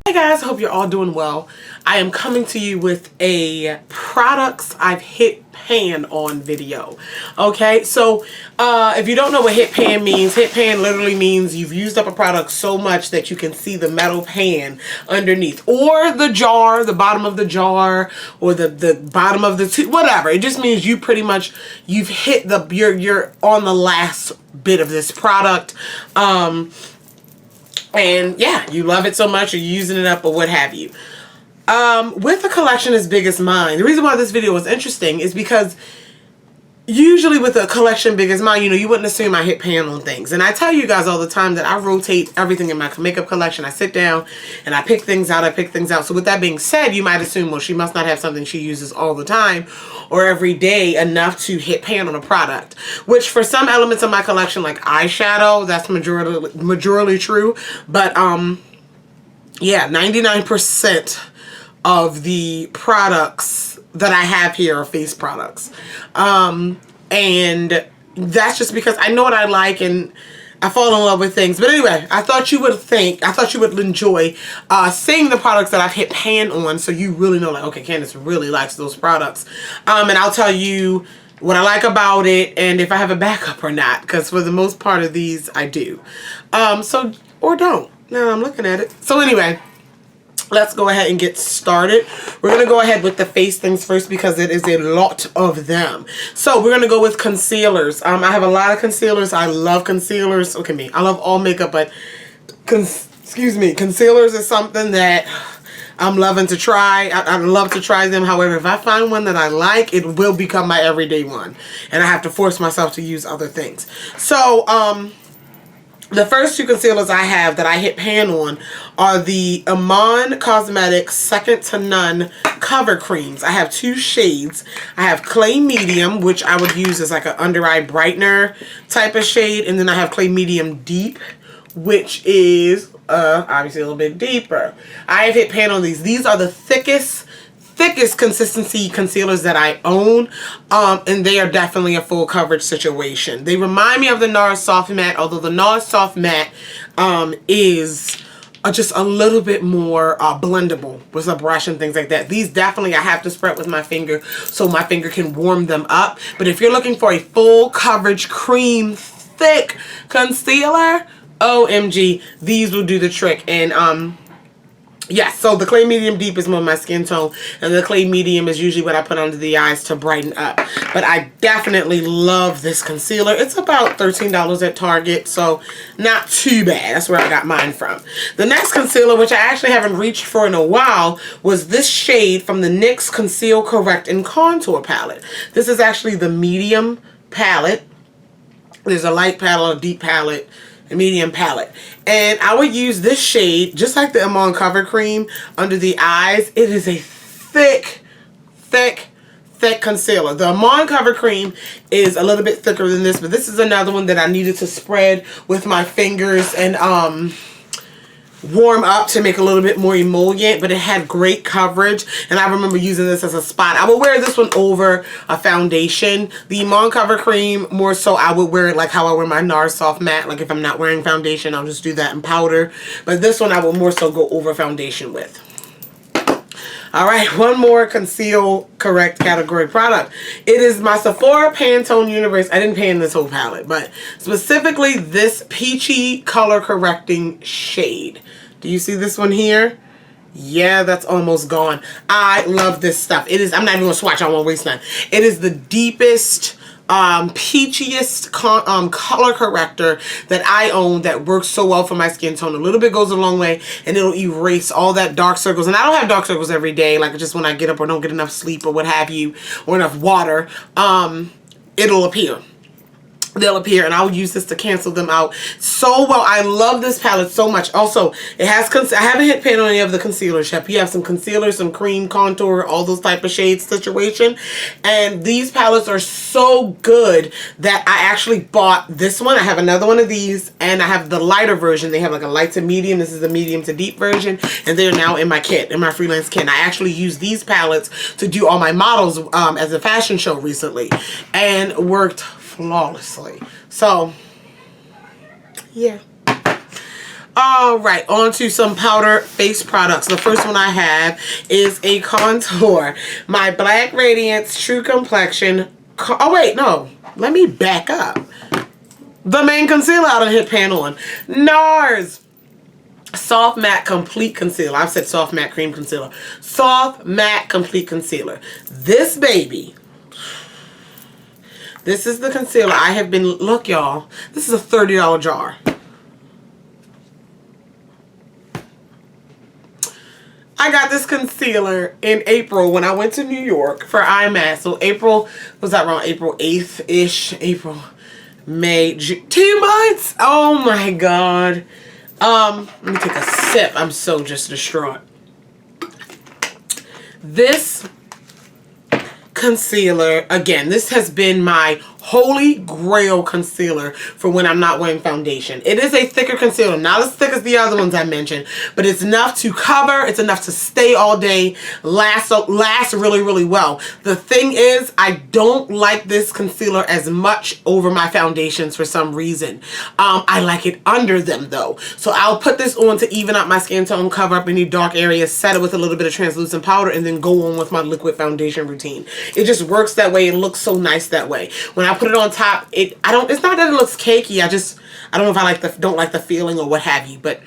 Hey guys, hope you're all doing well. I am coming to you with a products I've hit pan on video. Okay, so if you don't know what hit pan means, hit pan literally means you've used up a product so much that you can see the metal pan underneath, or the jar, the bottom of the jar, or the bottom of the tube, whatever. It just means you pretty much, you've hit the, you're on the last bit of this product. And yeah, you love it so much, you're using it up or what have you. With a collection as big as mine, the reason why this video was interesting is because usually with a collection big as mine, you know, you wouldn't assume I hit pan on things. And I tell you guys all the time that I rotate everything in my makeup collection. I sit down and I pick things out, So with that being said, you might assume, well, she must not have something she uses all the time or every day enough to hit pan on a product. Which for some elements of my collection, like eyeshadow, that's majorly true. But yeah, 99% of the products that I have here are face products. And that's just because I know what I like and I fall in love with things. But anyway, I thought you would enjoy seeing the products that I've hit pan on, so you really know, like, okay, Candice really likes those products. And I'll tell you what I like about it and if I have a backup or not, because for the most part of these I do. So, or don't. Now I'm looking at it. So anyway, let's go ahead and get started. We're going to go ahead with the face things first because it is a lot of them. So we're going to go with concealers. I have a lot of concealers. I love concealers. Look at me. I love all makeup, but concealers is something that I'm loving to try. I love to try them. However, if I find one that I like, it will become my everyday one. And I have to force myself to use other things. So, the first two concealers I have that I hit pan on are the Iman Cosmetics Second to None Cover Creams. I have two shades. I have Clay Medium, which I would use as like an under eye brightener type of shade. And then I have Clay Medium Deep, which is obviously a little bit deeper. I have hit pan on these. These are the thickest consistency concealers that I own, and they are definitely a full coverage situation. They remind me of the NARS Soft Matte, although the NARS Soft Matte is just a little bit more blendable with a brush and things like that. These definitely I have to spread with my finger so my finger can warm them up. But if you're looking for a full coverage cream thick concealer, OMG, these will do the trick. And yes, so the Clay Medium Deep is more my skin tone, and the Clay Medium is usually what I put under the eyes to brighten up. But I definitely love this concealer. It's about $13 at Target, so not too bad. That's where I got mine from. The next concealer, which I actually haven't reached for in a while, was this shade from the NYX Conceal, Correct, and Contour palette. This is actually the medium palette. There's a light palette, a deep palette, a medium palette, and I would use this shade just like the Iman Cover Cream under the eyes. It is a thick concealer. The Iman Cover Cream is a little bit thicker than this, but this is another one that I needed to spread with my fingers and warm up to make a little bit more emollient, but it had great coverage, and I remember using this as a spot. I would wear this one over a foundation. The Iman Cover Cream, more so I would wear it like how I wear my NARS Soft Matte. Like if I'm not wearing foundation, I'll just do that in powder. But this one I will more so go over foundation with. Alright, one more conceal correct category product. It is my Sephora Pantone Universe. I didn't pan this whole palette, but specifically this peachy color correcting shade. Do you see this one here? Yeah, that's almost gone. I love this stuff. It is, I'm not even going to swatch, I won't waste time. It is the deepest, peachiest color corrector that I own that works so well for my skin tone. A little bit goes a long way, and it'll erase all that dark circles. And I don't have dark circles every day, like just when I get up or don't get enough sleep or what have you, or enough water, it'll appear. They'll appear, and I'll use this to cancel them out so well. I love this palette so much. Also, it has, I haven't hit pan on any of the concealers yet. You have some concealer, some cream, contour, all those type of shades situation. And these palettes are so good that I actually bought this one. I have another one of these, and I have the lighter version. They have like a light to medium. This is the medium to deep version, and they're now in my kit, in my freelance kit. And I actually used these palettes to do all my models as a fashion show recently, and worked flawlessly. So yeah. All right, on to some powder face products. The first one I have is a contour. My Black Radiance True Complexion. Oh, wait, no. Let me back up. The main concealer I done hit pan on. NARS Soft Matte Complete Concealer. I've said Soft Matte Cream Concealer. Soft Matte Complete Concealer. This baby. This is the concealer I have been... Look, y'all. This is a $30 jar. I got this concealer in April when I went to New York for IMAX. So April, was that around April 8th-ish? April, May, June, 2 months? Oh my God. Let me take a sip. I'm so just distraught. This concealer, again, this has been my holy grail concealer for when I'm not wearing foundation. It is a thicker concealer, not as thick as the other ones I mentioned, but it's enough to cover, it's enough to stay all day, last really, really well. The thing is, I don't like this concealer as much over my foundations for some reason. I like it under them though. So I'll put this on to even out my skin tone, cover up any dark areas, set it with a little bit of translucent powder, and then go on with my liquid foundation routine. It just works that way. It looks so nice that way. When I put it on top, it's not that it looks cakey. I don't know if I don't like the feeling or what have you, but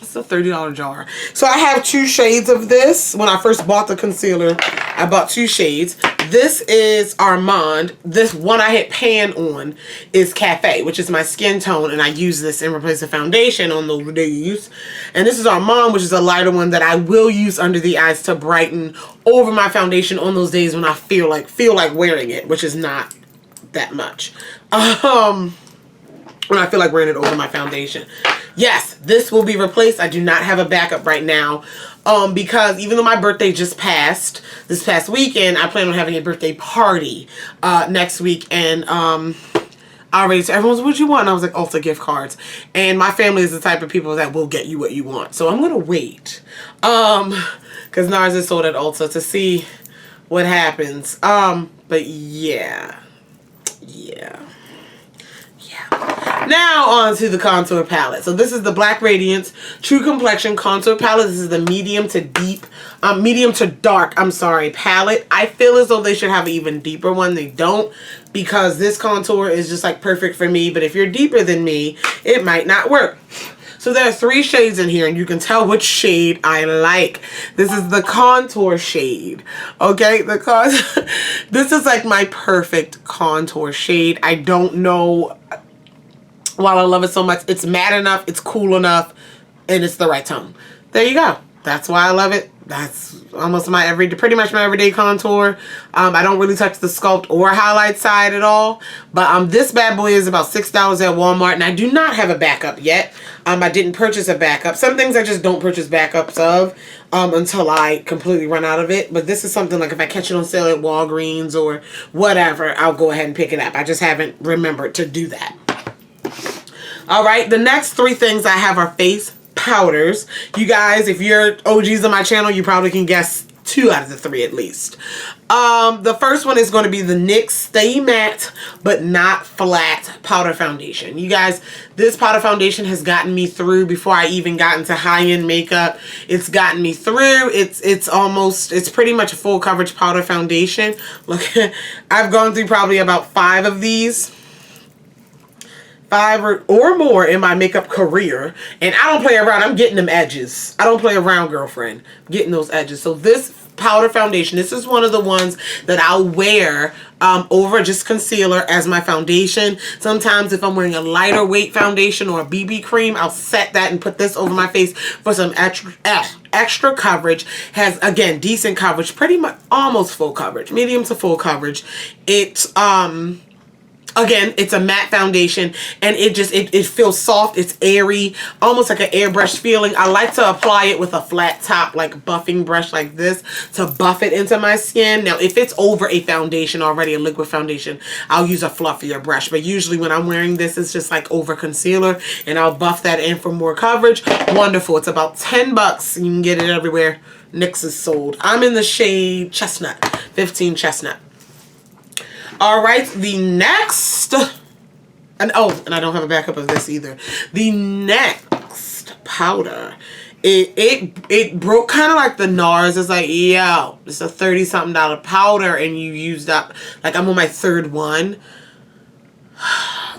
it's a $30 jar. So I have 2 shades of this. When I first bought the concealer, I bought 2 shades. This is Armand. This one I hit pan on is Cafe, which is my skin tone, and I use this in replace of foundation on those days. And this is Armand, which is a lighter one that I will use under the eyes to brighten over my foundation on those days when I feel like wearing it, which is not that much. When I feel like wearing it over my foundation. Yes, this will be replaced. I do not have a backup right now because even though my birthday just passed this past weekend, I plan on having a birthday party next week, and I already said, everyone's, what'd you want? And I was like, Ulta gift cards. And my family is the type of people that will get you what you want. So I'm going to wait because NARS is sold at Ulta to see what happens. But yeah. Now on to the contour palette. So this is the Black Radiance True Complexion Contour Palette. This is the medium to dark, palette. I feel as though they should have an even deeper one. They don't, because this contour is just like perfect for me. But if you're deeper than me, it might not work. So there are 3 shades in here, and you can tell which shade I like. This is the contour shade. Okay, this is like my perfect contour shade. I don't know. While I love it so much, it's matte enough, it's cool enough, and it's the right tone. There you go. That's why I love it. That's almost pretty much my everyday contour. I don't really touch the sculpt or highlight side at all. But this bad boy is about $6 at Walmart, and I do not have a backup yet. I didn't purchase a backup. Some things I just don't purchase backups of until I completely run out of it. But this is something like if I catch it on sale at Walgreens or whatever, I'll go ahead and pick it up. I just haven't remembered to do that. All right, the next 3 things I have are face powders. You guys, if you're OGs on my channel, you probably can guess 2 out of the 3 at least. The first one is going to be the NYX Stay Matte But Not Flat Powder Foundation. You guys, this powder foundation has gotten me through before I even got into high-end makeup. It's gotten me through. It's pretty much a full coverage powder foundation. Look, I've gone through probably about 5 of these. 5 or more in my makeup career, and I don't play around. I'm getting them edges. I don't play around, girlfriend. I'm getting those edges. So this powder foundation, this is one of the ones that I'll wear over just concealer as my foundation. Sometimes if I'm wearing a lighter weight foundation or a BB cream, I'll set that and put this over my face for some extra coverage. Has, again, decent coverage, pretty much almost full coverage, medium to full coverage. It's again, it's a matte foundation, and it feels soft. It's airy, almost like an airbrush feeling. I like to apply it with a flat top, like buffing brush like this, to buff it into my skin. Now, if it's over a foundation already, a liquid foundation, I'll use a fluffier brush. But usually when I'm wearing this, it's just like over concealer, and I'll buff that in for more coverage. Wonderful. It's about $10. You can get it everywhere. NYX is sold. I'm in the shade Chestnut, 15 Chestnut. All right, the next, and I don't have a backup of this either. The next best powder. It broke kind of like the NARS. It's like, yo, it's a $30-something powder and you used up, like I'm on my third one.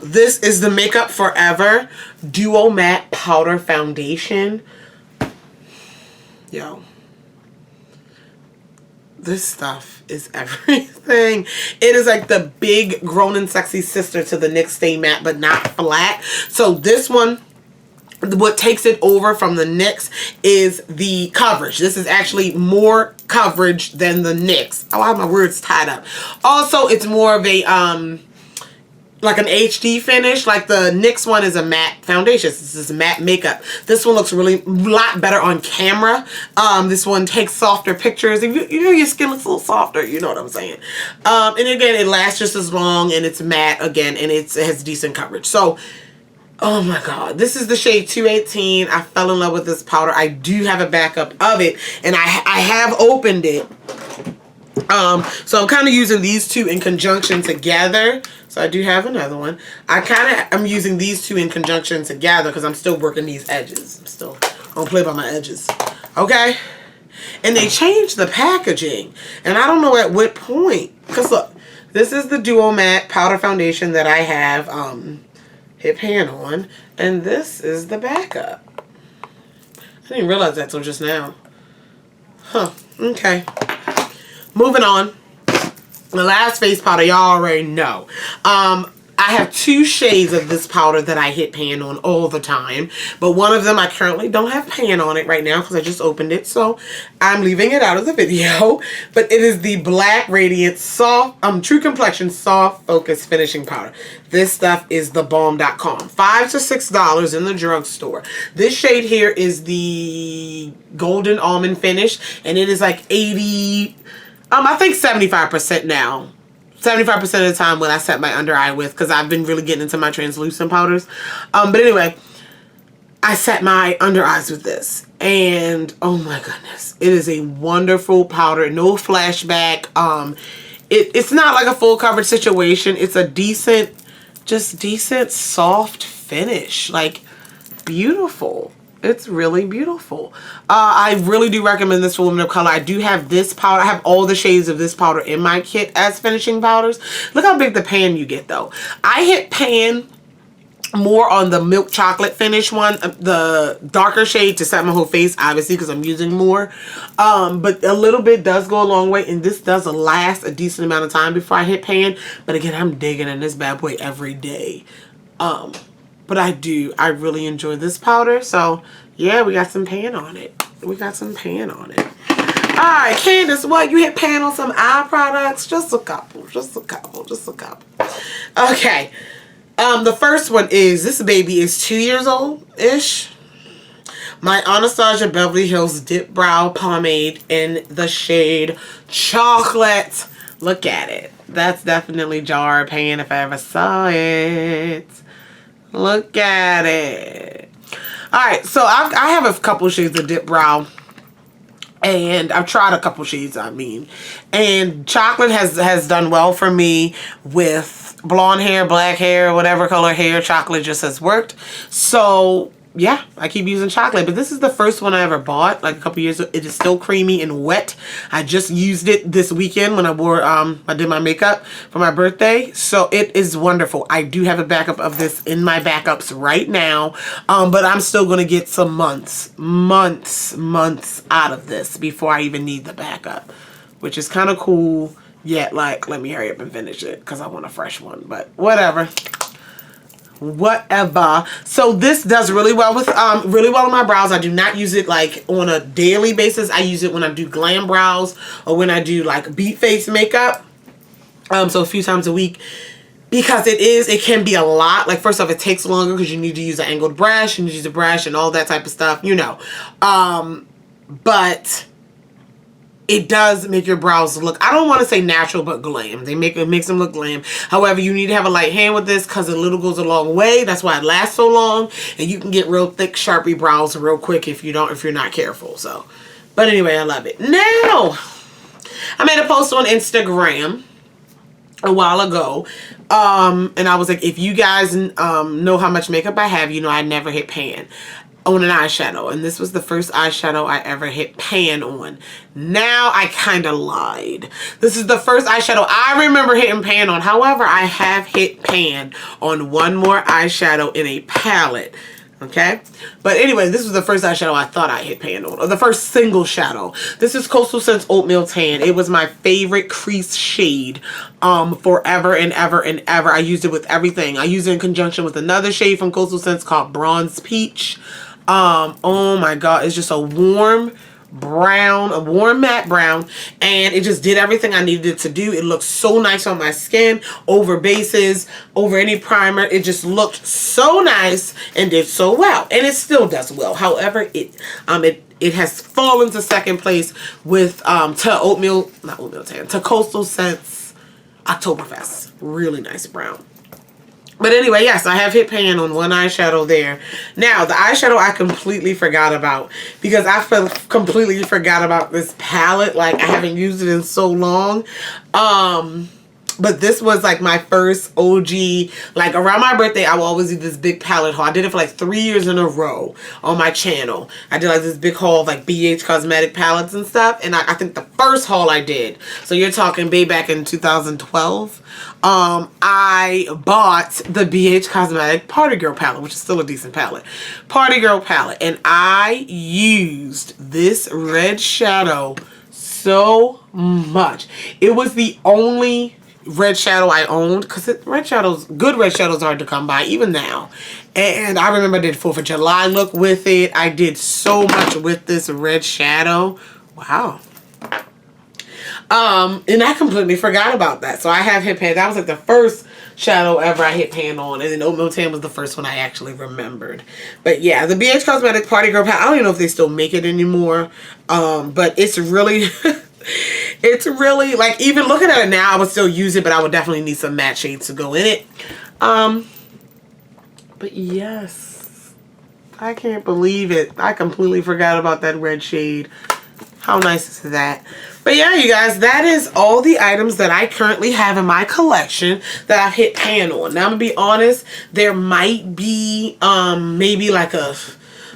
This is the Makeup Forever Duo Matte Powder Foundation. Yo. This stuff is everything. It is like the big grown and sexy sister to the NYX Stay Matte, but not flat. So this one, what takes it over from the NYX is the coverage. This is actually more coverage than the NYX. Oh, I have my words tied up. Also, it's more of a like an HD finish. Like the NYX one is a matte foundation. This is matte makeup. This one looks really a lot better on camera. This one takes softer pictures. If you know your skin looks a little softer, you know what I'm saying. And again, it lasts just as long, and it's matte again, and it has decent coverage. So, oh my god, this is the shade 218. I fell in love with this powder. I do have a backup of it, and I have opened it. So I'm kind of using these two in conjunction together. So I do have another one. I'm using these two in conjunction together because I'm still working these edges. I don't play by my edges. Okay? And they changed the packaging. And I don't know at what point. Because look, this is the Duo Matte Powder Foundation that I have hit pan on. And this is the backup. I didn't realize that till just now. Huh. Okay. Moving on. The last face powder, y'all already know. I have two shades of this powder that I hit pan on all the time. But one of them I currently don't have pan on it right now because I just opened it. So I'm leaving it out of the video. But it is the Black Radiant Soft, True Complexion Soft Focus Finishing Powder. This stuff is the bomb.com. $5 to $6 in the drugstore. This shade here is the Golden Almond Finish. And it is like 80... I think 75% now. 75% of the time when I set my under eye with, because I've been really getting into my translucent powders. But anyway, I set my under eyes with this. And oh my goodness, it is a wonderful powder. No flashback. It's not like a full coverage situation. It's a decent, just decent soft finish. Like, beautiful. It's really beautiful. I really do recommend this for women of color. I do have this powder. I have all the shades of this powder in my kit as finishing powders. Look how big the pan you get though. I hit pan more on the milk chocolate finish one, the darker shade to set my whole face, obviously, because I'm using more. But a little bit does go a long way, and this does last a decent amount of time before I hit pan. But again, I'm digging in this bad boy every day. But I really enjoy this powder. So, yeah, we got some pan on it. We got some pan on it. Alright, Candice, what? You hit pan on some eye products? Just a couple. Just a couple. Just a couple. Okay. The first one is, this baby is 2 years old-ish. My Anastasia Beverly Hills Dip Brow Pomade in the shade Chocolate. Look at it. That's definitely jar pan if I ever saw it. Look at it. Alright, so I have a couple shades of Dip Brow. And I've tried a couple shades, And chocolate has done well for me with blonde hair, black hair, whatever color hair. Chocolate just has worked. So, yeah, I keep using chocolate. But this is the first one I ever bought, like a couple years ago. It is still creamy and wet. I just used it this weekend when I did my makeup for my birthday. So it is wonderful. I do have a backup of this in my backups right now. But I'm still going to get some months out of this before I even need the backup, which is kind of cool. Yet, like, let me hurry up and finish it because I want a fresh one. But whatever. So this does really well with on my brows. I do not use it like on a daily basis. I use it when I do glam brows or when I do like beat face makeup. So a few times a week, because it can be a lot. Like, first off, it takes longer because you need to use an angled brush, you need to use a brush and all that type of stuff, you know. But it does make your brows look, I don't want to say natural, but glam. It makes them look glam. However, you need to have a light hand with this because a little goes a long way. That's why it lasts so long. And you can get real thick, Sharpie brows real quick if you're not careful. So, but anyway, I love it. Now, I made a post on Instagram a while ago. And I was like, if you guys know how much makeup I have, you know I never hit pan. on an eyeshadow, and this was the first eyeshadow I ever hit pan on. Now I kind of lied. This is the first eyeshadow I remember hitting pan on. However, I have hit pan on one more eyeshadow in a palette. Okay, but anyway, this was the first eyeshadow I thought I hit pan on, or the first single shadow. This is Coastal Scents Oatmeal Tan. It was my favorite crease shade forever and ever and ever. I used it with everything. I used it in conjunction with another shade from Coastal Scents called Bronze Peach. Oh my god, it's just a warm brown, a warm matte brown, and it just did everything I needed it to do. It looked so nice on my skin, over bases, over any primer. It just looked so nice and did so well, and it still does well. However, it has fallen to second place with to Coastal Scents Oktoberfest. Really nice brown. But anyway, yes, I have hit pan on one eyeshadow there. Now, the eyeshadow I completely forgot about, because I completely forgot about this palette. Like, I haven't used it in so long. But this was like my first OG, like around my birthday, I will always do this big palette haul. I did it for like 3 years in a row on my channel. I did like this big haul of like BH cosmetic palettes and stuff. And I think the first haul I did, so you're talking way back in 2012, I bought the BH Cosmetic Party Girl palette, which is still a decent palette. Party Girl palette. And I used this red shadow so much. It was the only red shadow I owned, because good red shadows are hard to come by even now. And I remember I did 4th of July look with it. I did so much with this red shadow. Wow. And I completely forgot about that. So I have hit pan. That was like the first shadow ever I hit pan on, and then Oatmeal Tan was the first one I actually remembered. But yeah, the BH Cosmetic Party Girl palette, I don't even know if they still make it anymore. But it's really it's really, like, even looking at it now, I would still use it, but I would definitely need some matte shades to go in it. But yes, I can't believe it. I completely forgot about that red shade. How nice is that? But yeah, you guys, that is all the items that I currently have in my collection that I've hit pan on. Now, I'm gonna be honest, there might be maybe like a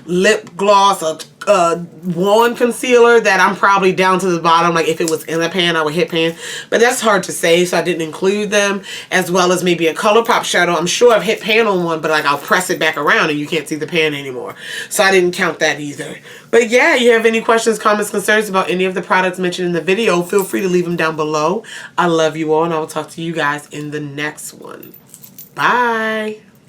lip gloss, a wand concealer that I'm probably down to the bottom. Like, if it was in a pan, I would hit pan, but that's hard to say, so I didn't include them. As well as maybe a ColourPop shadow. I'm sure I've hit pan on one, but like, I'll press it back around and you can't see the pan anymore, so I didn't count that either. But yeah, you have any questions, comments, concerns about any of the products mentioned in the video, feel free to leave them down below. I love you all, and I will talk to you guys in the next one. Bye.